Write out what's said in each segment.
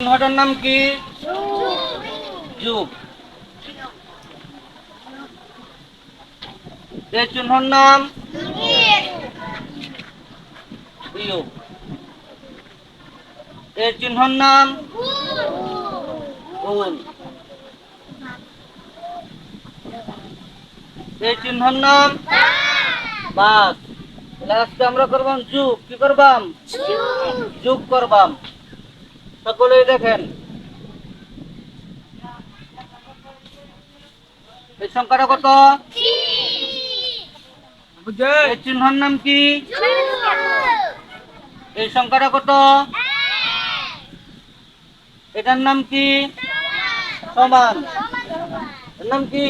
চিহ্নটার নাম কি? যুগ। এই চিহ্নর নাম বিয়োগ। এই চিহ্নর নাম গুণ। এই চিহ্নর নাম ভাগ। আজকে আমরা করবাম যুগ। কি করবাম? যুগ করবাম। সকলেই দেখেন, এই সংখ্যাটা কত? এই চিহ্নর নাম কি? এই সংখ্যাটা কত? এটার নাম কি? সমান। এর নাম কি?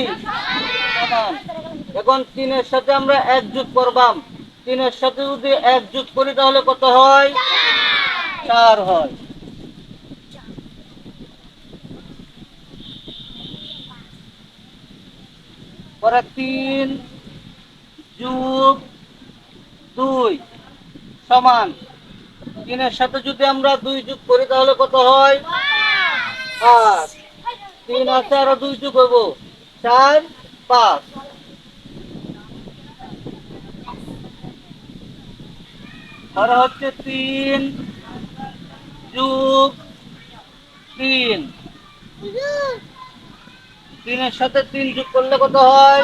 সমান। এখন 3-এর সাথে আমরা 1 যোগ করবাম। 3-এর সাথে যদি 1 যোগ করি তাহলে কত হয়? 4 হয়। পরে 3 যোগ 2 সমান। 3-এর সাথে যদি আমরা 2 যোগ করি তাহলে কত হয়? 8। 3 আছে আরো 2 যোগ হইব, 4, 5। আর হচ্ছে 3 যোগ 3। 3-এর সাথে 3 যোগ করলে কত হয়?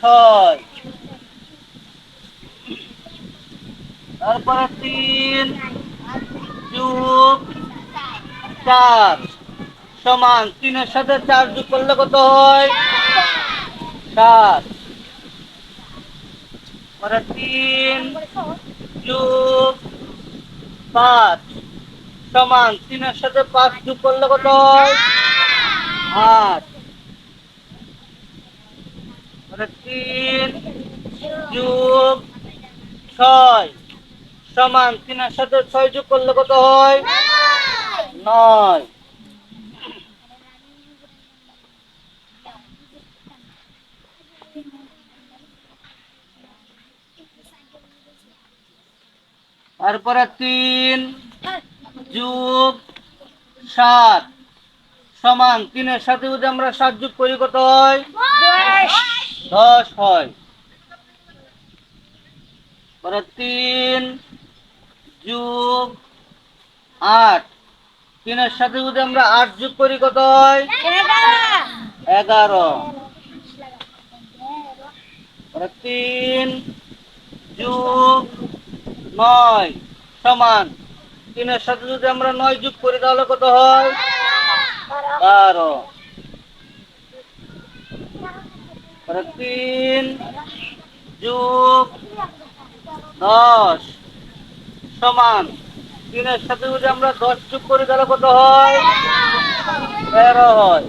6। তারপরে 3 যোগ 4 সমান। 3-এর সাথে 4 যোগ করলে কত হয়? 7। পরে 3 যোগ 5 সমান। 3-এর সাথে 5 যোগ করলে কত হয়? 8। পরে 3 যোগ 6 সমান। 3-এর সাথে 6 যোগ করলে কত হয়? 9। তারপরে 3 যোগ 7 সমান। 3-এর সাথে যদি আমরা 7 যোগ করি কত হয়? 10 হয়। পরে 3 যোগ 8 3-এর সাথে যদি আমরা 8 যোগ করি কত হয়? 11। পরে 3 যোগ 9 সমান। 3-এর সাথে যদি আমরা 9 যোগ করি তাহলে কত হয়? 12। পরে 3 যোগ 10 সমান। 3-এর সাথে যদি আমরা 10 যোগ করি তাহলে কত হয়? 13 হয়।